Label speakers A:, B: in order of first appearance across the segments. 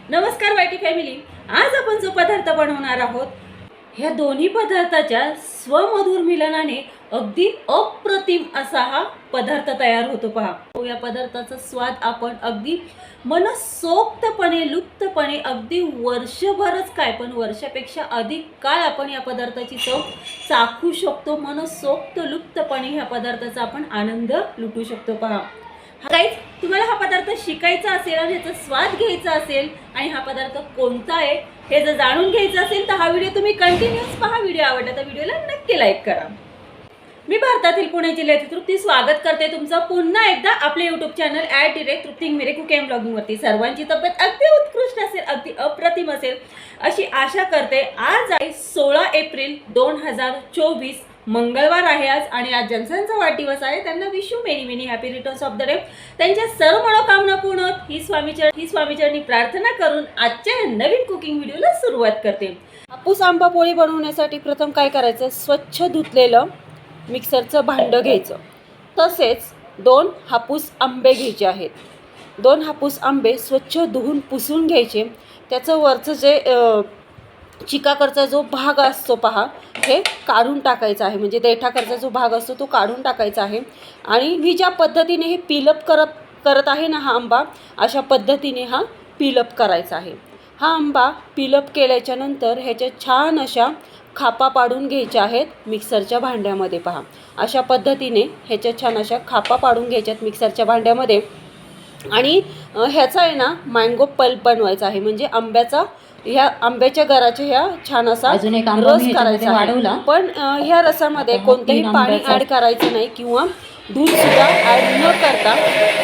A: नमस्कार YT family. आज आपण जो पदार्थ बनवणार आहोत ह्या दोन्ही पदार्थाच्या स्वमधुर मिलनाने अगदी अप्रतिम असा हा पदार्थ तयार होतो पहा. या पदार्थाचा स्वाद आपण अगदी मनसोक्तपणे लुप्तपणे अगदी वर्षभरच काय पण वर्षापेक्षा अधिक काळ आपण या पदार्थाची चव चाखू शकतो. मनसोक्त लुप्तपणे ह्या पदार्थाचा आपण आनंद लुटू शकतो पहा. गाईज, तुम्हाला हा पदार्थ शिकायचा असेल आणि ह्याचा स्वाद घ्यायचा असेल आणि हा पदार्थ कोणता आहे हे जर जाणून घ्यायचं असेल तर हा व्हिडिओ तुम्ही कंटिन्यूअस पहा. व्हिडिओ आवडला तर व्हिडिओला नक्की लाईक करा. मी भारतातील पुणे जिल्ह्यातील तृप्ती स्वागत करते तुमचं पुन्हा एकदा आपले यूट्यूब चॅनल @तृप्ती मेरे कुकिंग अँड ब्लॉगिंगवरती. सर्वांची तब्येत अगदी उत्कृष्ट असेल, अगदी अप्रतिम असेल अशी आशा करते. आज आहे 16 एप्रिल 2024, मंगळवार आहे आज आणि आज ज्यांचा वाढदिवस आहे त्यांना wish you many many happy returns of the day. त्यांच्या सर्व मनोकामना पूर्ण होत ही स्वामीचरणी प्रार्थना करून आजच्या नवीन कुकिंग व्हिडिओला सुरुवात करते. हापूस आंबा पोळी बनवण्यासाठी प्रथम काय करायचं, स्वच्छ धुतलेलं मिक्सरचं भांडं घ्यायचं. तसेच 2 हापूस आंबे घ्यायचे आहेत. 2 हापूस आंबे स्वच्छ धुवून पुसून घ्यायचे. त्याचं वरचं जे चिकाकडचा जो भाग असतो पहा, हे काढून टाकायचा आहे. म्हणजे देठाकडचा जो भाग असतो तो काढून टाकायचा आहे. आणि मी ज्या पद्धतीने हे पीलअप करत आहे ना हा आंबा, अशा पद्धतीने हा पीलअप करायचा आहे. हा आंबा पीलअप केल्याच्या नंतर ह्याच्या छान अशा खापा पाडून घ्यायच्या आहेत मिक्सरच्या भांड्यामध्ये पहा. अशा पद्धतीने ह्याच्या छान अशा खापा पाडून घ्यायच्यात मिक्सरच्या भांड्यामध्ये. आणि ह्याचा आहे ना मँगो पल्प बनवायचा आहे. म्हणजे ह्या आंब्याच्या गराच्या ह्या छान असा रस करायचा आहे. पण ह्या रसामध्ये कोणतंही पाणी ॲड करायचं नाही किंवा दूधसुद्धा ॲड न करता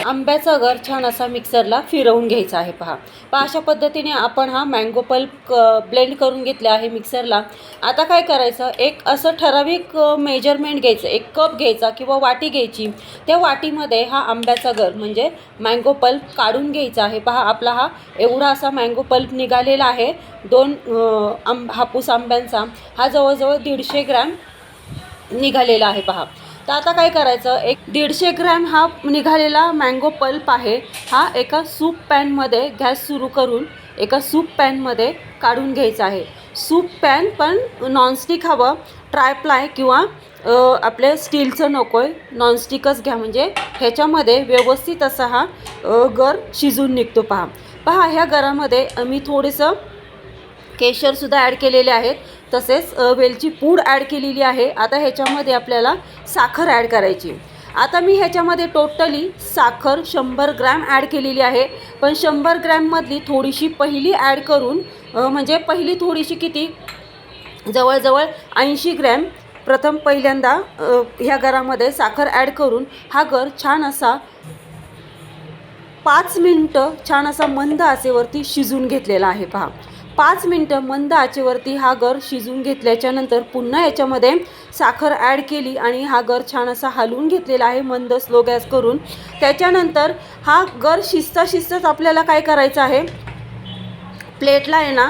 A: आंब्याचा गर छान असा मिक्सरला फिरवून घ्यायचा आहे पहा. अशा पद्धतीने आपण हा मँगो पल्प ब्लेंड करून घेतला आहे मिक्सरला. आता काय करायचं, एक असं ठराविक मेजरमेंट घ्यायचं. 1 कप घ्यायचा किंवा वाटी घ्यायची. त्या वाटीमध्ये हा आंब्याचा गर म्हणजे मँगो पल्प काढून घ्यायचा आहे पहा. आपला हा एवढा असा मँगो पल्प निघालेला आहे. 2 हापूस आंब्यांचा हा जवळजवळ 150 ग्रॅम निघालेला आहे पहा. तर आता काय करायचं, 150 ग्रॅम हा निघालेला मँगो पल्प आहे. हा एका सूप पॅनमध्ये गॅस सुरू करून एका सूप पॅनमध्ये काढून घ्यायचा आहे. सूप पॅन पण नॉनस्टिक हवं, ट्रायप्लाय किंवा आपल्या स्टीलचं नको आहे, नॉनस्टिकच घ्या. म्हणजे ह्याच्यामध्ये व्यवस्थित असा हा गर शिजून निघतो पहा. ह्या गरामध्ये मी थोडंसं केशरसुद्धा ॲड केलेले आहेत. तसेच वेलची पूड ॲड केलेली आहे. आता ह्याच्यामध्ये आपल्याला साखर ॲड करायची. आता मी ह्याच्यामध्ये टोटली साखर 100 ग्रॅम ॲड केलेली आहे. पण 100 ग्रॅममधली थोडीशी पहिली ॲड करून म्हणजे पहिली थोडीशी किती, जवळजवळ 80 ग्रॅम प्रथम पहिल्यांदा ह्या गरामध्ये साखर ॲड करून हा गर छान असा 5 मिनटं छान असा मंद आचेवरती शिजून घेतलेला आहे पहा. 5 मिनटं मंद आचेवरती हा गर शिजून घेतल्याच्या नंतर पुन्हा याच्यामध्ये साखर ॲड केली आणि हा गर छान असा हलवून घेतलेला आहे मंद स्लो गॅस करून. त्याच्यानंतर हा गर शिजताच आपल्याला काय करायचं आहे, प्लेटला आहे ना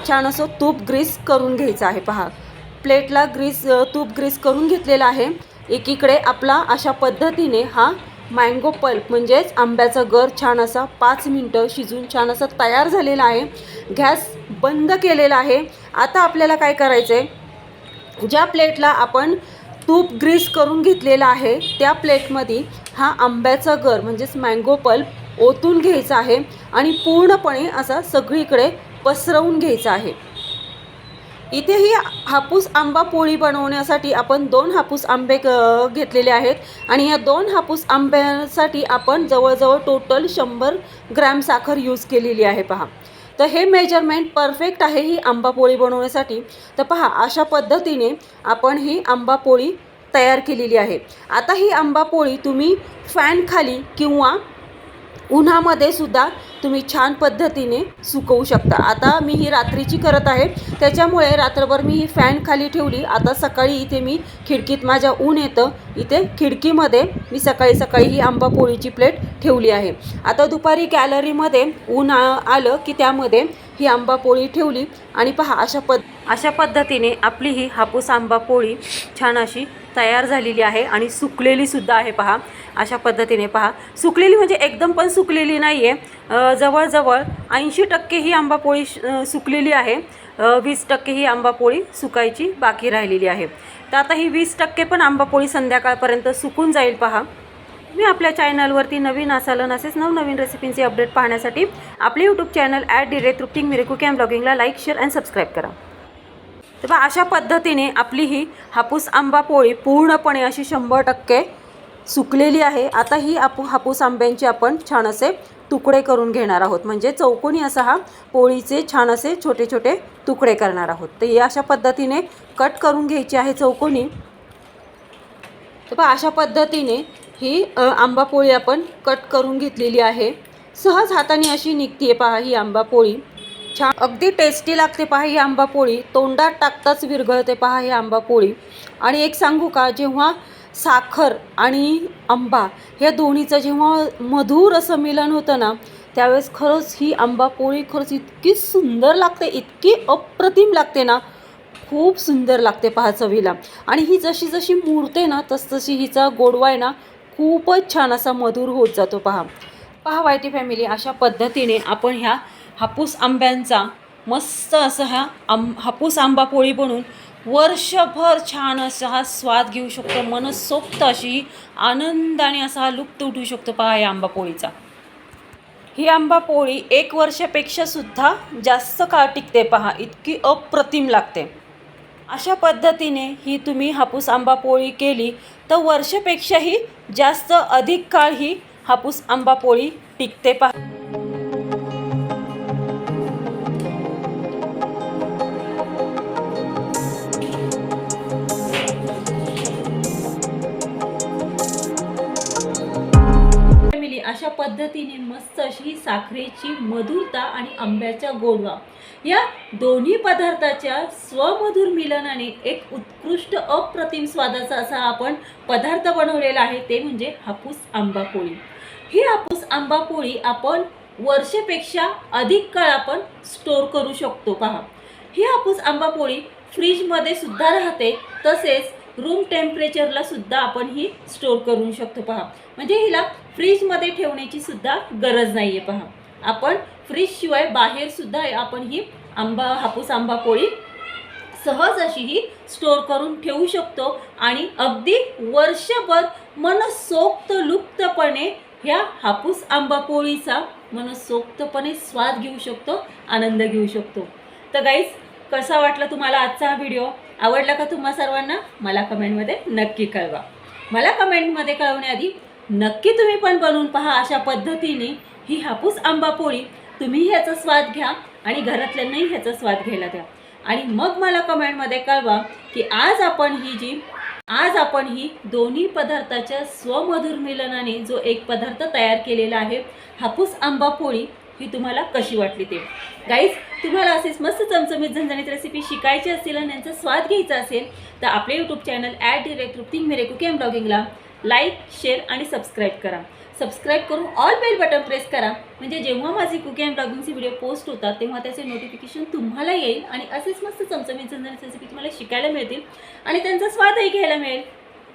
A: छान असं तूप ग्रीस करून घ्यायचं आहे पहा. प्लेटला तूप ग्रीस करून घेतलेला आहे. एकीकडे आपला अशा पद्धतीने हा मँगो पल्प म्हणजेच आंब्याचा गर छान असा 5 मिनटं शिजून छान असा तयार झालेला आहे. गॅस बंद केलेला आहे. आता आपल्याला काय करायचं आहे, ज्या प्लेटला आपण तूप ग्रीस करून घेतलेला आहे त्या प्लेटमध्ये हा आंब्याचा गर म्हणजेच मँगो पल्प ओतून घ्यायचा आहे आणि पूर्णपणे असा सगळीकडे पसरवून घ्यायचा आहे. इथे ही हापूस आंबा पोळी बनवण्यासाठी आपण 2 हापूस आंबे घेतलेले आहेत आणि या 2 हापूस आंब्यासाठी आपण जवळजवळ टोटल 100 ग्रॅम साखर यूज केलेली आहे पहा. तर हे मेजरमेंट परफेक्ट आहे ही आंबा पोळी बनवण्यासाठी. तर पहा अशा पद्धतीने आपण ही आंबा पोळी तयार केलेली आहे. आता ही आंबा पोळी तुम्ही फॅन खाली किंवा उन्हामध्ये सुद्धा तुम्ही छान पद्धतीने सुकवू शकता. आता मी ही रात्रीची करत आहे त्याच्यामुळे रात्रभर मी ही फॅन खाली ठेवली. आता सकाळी इथे मी खिडकीत माझ्या ऊन येतं, इथे खिडकीमध्ये मी सकाळी ही आंबा पोळीची प्लेट ठेवली आहे. आता दुपारी गॅलरीमध्ये ऊन आलं की त्यामध्ये ही आंबा पोळी ठेवली आणि पहा अशा अशा पद्धतीने आपली ही हापूस आंबा पोळी छान अशी तयार झालेली आहे आणि सुकलेली सुद्धा आहे पहा. अशा पद्धतीने पहा, सुकलेली म्हणजे एकदम पण सुकलेली नाही आहे, जवळजवळ 80% ही आंबा पोळी सुकलेली आहे. 20% ही आंबा पोळी सुकायची बाकी राहिलेली आहे. तर आता ही 20% पण आंबा पोळी संध्याकाळपर्यंत सुकून जाईल पहा. मी आपल्या चॅनलवरती नवीन असाल असेच नवनवीन रेसिपींचे अपडेट पाहण्यासाठी आपले यूट्यूब चॅनल @trycooking मेरे कुकिंग अँड ब्लॉगिंगला लाईक, शेअर अँड सबस्क्राईब करा. तर बघा, अशा पद्धतीने आपली ही हापूस आंबा पोळी पूर्णपणे अशी 100% सुकलेली आहे. आता ही हापूस आंब्यांचे आपण छान असे तुकडे करून घेणार आहोत, म्हणजे चौकोनी असा हा पोळीचे छान असे छोटे छोटे तुकडे करणार आहोत. तर हे अशा पद्धतीने कट करून घ्यायची आहे चौकोनी. तर पहा, अशा पद्धतीने ही आंबा पोळी आपण कट करून घेतलेली आहे. सहज हाताने अशी निघते पहा ही आंबा पोळी. छान अगदी टेस्टी लागते पहा ही आंबा पोळी. तोंडात टाकताच विरघळते पहा ही आंबा पोळी. आणि एक सांगू का, जेव्हा साखर आणि आंबा ह्या दोन्हीचं जेव्हा मधुर असं मिलन होतं ना, त्यावेळेस खरंच ही आंबा पोळी खरंच इतकी सुंदर लागते, इतकी अप्रतिम लागते ना, खूप सुंदर लागते पहा चवीला. आणि ही जशी जशी मुरते ना तसतशी हिचा गोडवा आहे ना खूपच छान असा मधुर होत जातो पहा. पहा वायटी फॅमिली, अशा पद्धतीने आपण ह्या हापूस आंब्यांचा मस्त असा हापूस आंबा पोळी बनवून वर्षभर छान असा हा स्वाद घेऊ शकतो. मनसोक्त अशी आनंदाने असा हा लुप्त उठू शकतो पहा या आंबा पोळीचा. ही आंबा पोळी 1 वर्षापेक्षा सुद्धा जास्त काळ टिकते पहा, इतकी अप्रतिम लागते. अशा पद्धतीने ही तुम्ही हापूस आंबा पोळी केली तर वर्षापेक्षाही जास्त अधिक काळ ही हापूस आंबा पोळी टिकते पहा. अशा पद्धतीने मस्त अशी साखरेची मधुरता आणि आंब्याचा गोडवा या दोन्ही पदार्थाच्या स्वमधुर मिलनाने एक उत्कृष्ट अप्रतिम स्वादाचा असा आपण पदार्थ बनवलेला आहे, ते म्हणजे हापूस आंबा पोळी. ही हापूस आंबा पोळी आपण वर्षापेक्षा अधिक काळ आपण स्टोर करू शकतो पहा. ही हापूस आंबा पोळी फ्रीजमध्ये सुद्धा राहते, तसेच रूम टेम्परेचरला सुद्धा आपण ही स्टोर करू शकतो पहा. म्हणजे हिला फ्रीजमध्ये ठेवण्याची सुद्धा गरज नाही आहे पहा. आपण फ्रीजशिवाय बाहेर सुद्धा आपण ही हापूस आंबा पोळी सहज अशी ही स्टोर करून ठेवू शकतो आणि अगदी वर्षभर मनसोक्त लुप्तपणे ह्या हापूस आंबा पोळीचा मनसोक्तपणे स्वाद घेऊ शकतो, आनंद घेऊ शकतो. तर गाईज, कसा वाटला तुम्हाला आजचा हा व्हिडिओ? आवडला का तुम्हा सर्वांना? मला कमेंटमध्ये नक्की कळवा. मला कमेंटमध्ये कळवण्याआधी नक्की तुम्ही पण बनवून पहा अशा पद्धतीने ही हापूस आंबा पोळी. तुम्ही ह्याचा स्वाद घ्या आणि घरातल्यांनाही ह्याचा स्वाद घ्यायला द्या. आणि मग मला कमेंटमध्ये कळवा की आज आपण ही दोन्ही पदार्थाच्या स्वमधुर मिलनाने जो एक पदार्थ तयार केलेला आहे हापूस आंबा पोळी, ही तुम्हाला कशी वाटली ते. गाईज, तुम्हाला असेच मस्त चमचमीत झणझणीत रेसिपी शिकायची असतील आणि यांचा स्वाद घ्यायचा असेल तर आपले यूट्यूब चॅनल @trycooking मेरे कुकिंग अँड ब्लॉगिंगला लाईक, शेअर आणि सबस्क्राईब करा. सबस्क्राईब करून ऑल बेल बटन प्रेस करा, म्हणजे जेव्हा माझी कुकिंग अँड ब्लॉगिंगचे व्हिडिओ पोस्ट होतात तेव्हा त्याचे नोटिफिकेशन तुम्हाला येईल आणि असेच मस्त चमचमीत झणझणीत रेसिपी तुम्हाला शिकायला मिळतील आणि त्यांचा स्वादही घ्यायला मिळेल.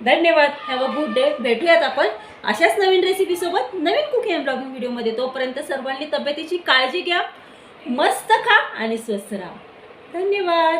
A: धन्यवाद. Have a good day. भेटूयात आपण अशाच नवीन रेसिपीसोबत नवीन कुकिंग अँड ब्लॉगिंग व्हिडिओमध्ये. तोपर्यंत सर्वांनी तब्येतीची काळजी घ्या, मस्त खा आणि स्वस्थ राहा. धन्यवाद.